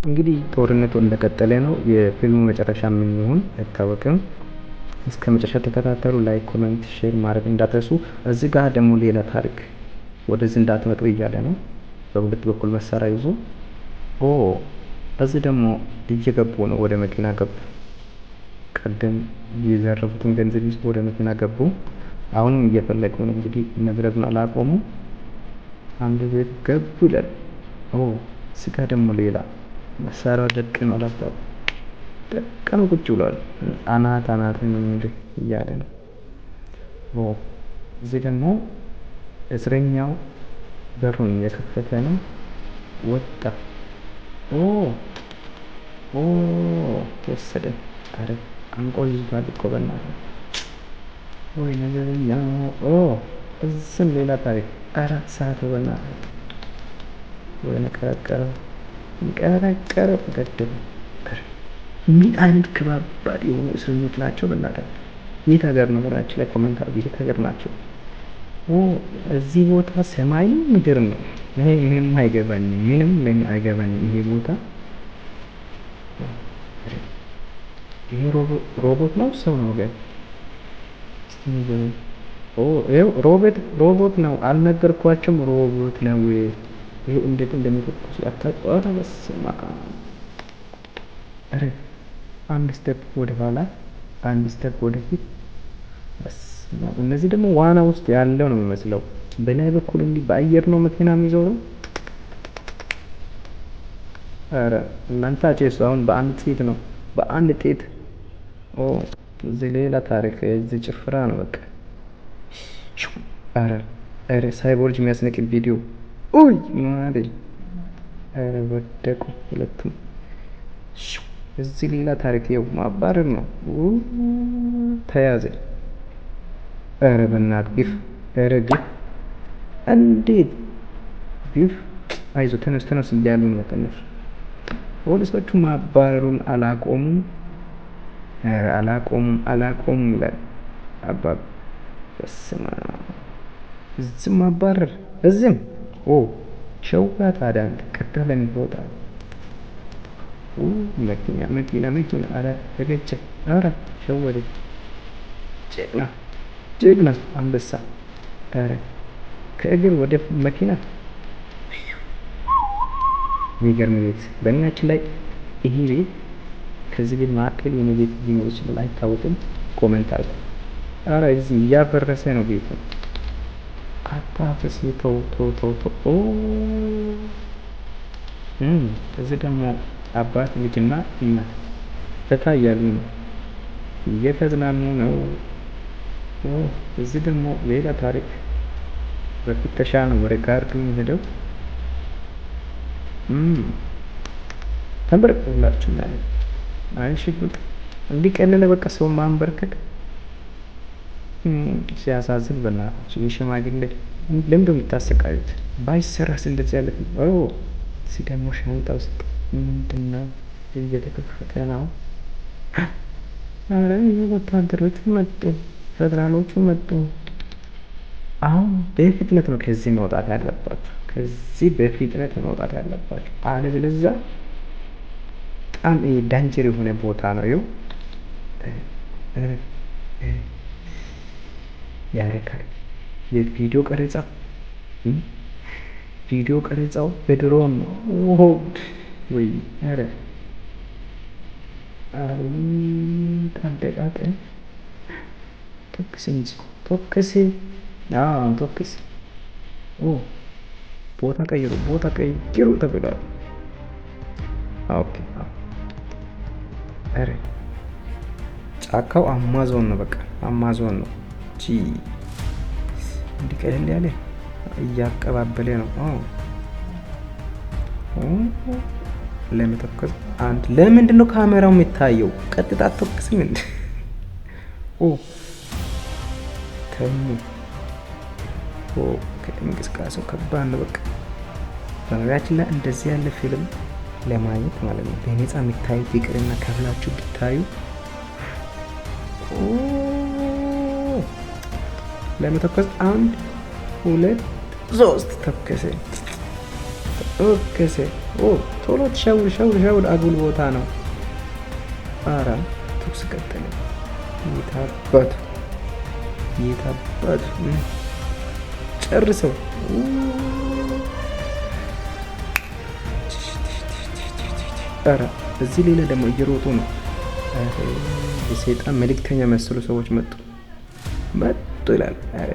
እንግዲህ ጦርነቱ እንደቀጠለ ነው። የፊልሙ መጨረሻ ምን ይሆን አይታወቅም። እስከ መጨረሻ ተከታተሉ። ላይክ፣ ኮሜንት፣ ሼር ማድረግ እንዳትረሱ። እዚህ ጋር ደግሞ ሌላ ታሪክ ወደዚህ እንዳትመጡ እያለ ነው በሁለት በኩል መሳሪያ ይዞ። እዚህ ደግሞ እየገቡ ነው ወደ መኪና ገቡ። ቀደም የዘረፉትን ገንዘብ ይዞ ወደ መኪና ገቡ። አሁንም እየፈለጉ ነው እንግዲህ ንብረቱን አላቆሙ። አንድ ቤት ገቡ ይላል። እዚህ ጋር ደግሞ ሌላ መሳሪያ ደቅኖ አላባሉ ደቀኑ ቁጭ ብሏል። አናት እንግዲህ እያለ ነው። እዚህ ደግሞ እስረኛው በሩን የከፈተ ነው። ወጣ። ተወሰደ። አረ አንቆ ይዟል እኮ በእናትህ ወይ ነገረኛ። እዚህም ሌላ ታሪክ። አረ ሰዓት በእናትህ ወይ ነቀረቀረው ገደለ። ምን አይነት ከባባድ የሆኑ እስረኞች ናቸው በእናትህ። የት ሀገር ነው ሆናችሁ ላይ ኮሜንት አድርጉ። የት ሀገር ናቸው? እዚህ ቦታ ሰማይ ነው ምድር ነው? ምንም አይገባኝም ይሄ ቦታ። ይሄ ሮቦት ነው ሰው ነው ግን? ሮቦት ነው። አልነገርኳቸውም? ሮቦት ነው። ይሄ እንዴት እንደሚተኩስ ያታውቃል። በስመ አብ። አረ አንድ ስቴፕ ወደ ኋላ፣ አንድ ስቴፕ ወደፊት። እነዚህ ደግሞ ዋና ውስጥ ያለው ነው የሚመስለው። በላይ በኩል እንዲህ በአየር ነው መኪና የሚዞረው። አረ እናንተ አጨሱ። አሁን በአንድ ሴት ነው በአንድ ጤት። እዚህ ሌላ ታሪክ። እዚህ ጭፍራ ነው በቃ። አረ ሳይቦርጅ የሚያስነቅ ቪዲዮ። ማሪ አረ ወደቁ ሁለቱም። እዚህ ሌላ ታሪክ። ይኸው ማባረር ነው። ተያዘ። አረ በእናትህ ግፍ! አረ ግፍ! እንዴት ግፍ! አይዞ ተነስ እያሉ ነው ተነሱ። ፖሊሶቹ ማባረሩን አላቆሙም። አረ አላቆሙም ይላል አባብ። በስመ አብ። እዚህም ማባረር እዚህም ሸውጋ። ታዲያ ቀጥታ ለሚወጣ መኪና። አረ ተገጨ። አረ ሸወደ። ጀግና አንበሳ። አረ ከእግር ወደ መኪና። የሚገርም ቤት በእኛችን ላይ። ይሄ ቤት ከዚህ ቤት መካከል የሆነ ቤት ሊኖር ይችላል አይታወቅም። ኮሜንት አለ። አረ እዚህ እያፈረሰ ነው ቤቱ። አታፍርስ። ተው። እዚህ ደግሞ አባት ልጅና እናት ፈታ እያሉ ነው፣ እየተዝናኑ ነው። እዚህ ደግሞ ሌላ ታሪክ። በፍተሻ ነው ወደ ጋርዱ ሄደው ተንበረከኩላችሁ ማለት ነው። ሽጉጥ እንዲቀለለ በቃ ሰው ማንበርከክ። ሲያሳዝን በእናታችሁ የሽማግሌ ለምንድን ነው የምታሰቃዩት? ባይሰራስ እንደዚህ ያለ። እዚህ ደግሞ ሻንጣ ውስጥ ምንድነው እየተከፈተ ነው? አረ ወታደሮቹ መጡ፣ ፌደራሎቹ መጡ። አሁን በፍጥነት ነው ከዚህ መውጣት ያለባችሁ። አለበለዚያ በጣም ዳንጀር የሆነ ቦታ ነው። ይኸው ያረካል። ቪዲዮ ቀረጻው በድሮን ነው ወይ? አረ ታደቃቀ። ተኩስ እንጂ ተኩስ። ተኩስ። ቦታ ቀይሩ ተብሏል። ኦኬ። አረ ጫካው አማዞን ነው፣ በቃ አማዞን ነው። እንዲህ ቀለል ያለ እያቀባበለ ነው። ለመተኮስ አንድ። ለምንድን ነው ካሜራው የሚታየው? ቀጥታ አትተኩስም እንዴ? እንቅስቃሴው ከባድ ነው። በቃ በነገራችን ላይ እንደዚህ ያለ ፊልም ለማየት ማለት ነው በነፃ የሚታዩት ይቅርና ከፍላችሁ ብታዩ ለመተኮስ 1 2 3 ተከሰ። ኦኬሴ ቶሎ ሻውር አጉል ቦታ ነው። አራ ተኩስ ቀጠለ። የታባቱ ጨርሰው አራ እዚህ ሌላ ደግሞ እየሮጡ ነው። የሰይጣን መልእክተኛ መሰሉ ሰዎች መጡ ይላል። ኧረ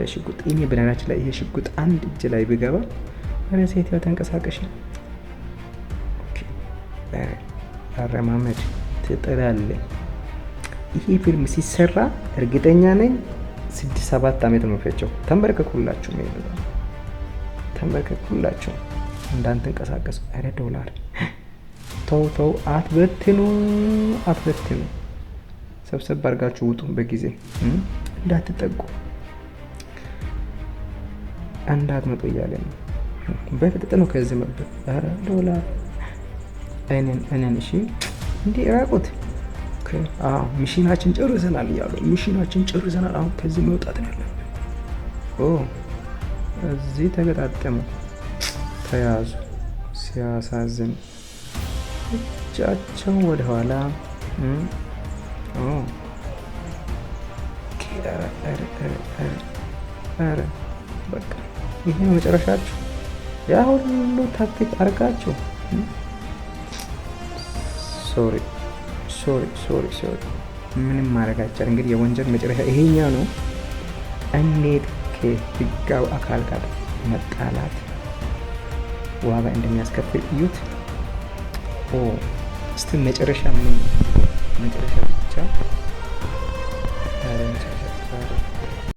ሽጉጥ እኔ በነገራችን ላይ ይሄ ሽጉጥ አንድ እጅ ላይ ቢገባ ኧረ ሴትዮ ተንቀሳቀሽ። አረማመድ ትጥላለህ። ይሄ ፊልም ሲሰራ እርግጠኛ ነኝ 6-7 ዓመት ነው ፈጀው። ተንበርከኩላችሁ እንዳንተንቀሳቀሱ። ኧረ ዶላር ተው አትበትኑ። ሰብሰብ አድርጋችሁ ውጡ በጊዜ እንዳትጠጉ እንዳትመጡ እያለ ነው። በፍጥጥ ነው ከዚህ መጥቶ። ኧረ ዶላር እኔን እሺ እንዲህ ራቁት። ሚሽናችን ጨርሰናል እያሉ አሁን ከዚህ መውጣት ነው ያለብን። እዚህ ተገጣጠሙ፣ ተያዙ። ሲያሳዝን እጃቸው ወደኋላ። ኧረ በቃ ይሄ ነው መጨረሻችሁ። ያ ሁሉ ታክቲክ አድርጋችሁ ሶሪ ምንም ማድረግ አይቻልም። እንግዲህ የወንጀል መጨረሻ ይሄኛ ነው። እንዴት ከህጋዊ አካል ጋር መጣላት ዋጋ እንደሚያስከፍል እዩት። እስቲ መጨረሻ ብቻ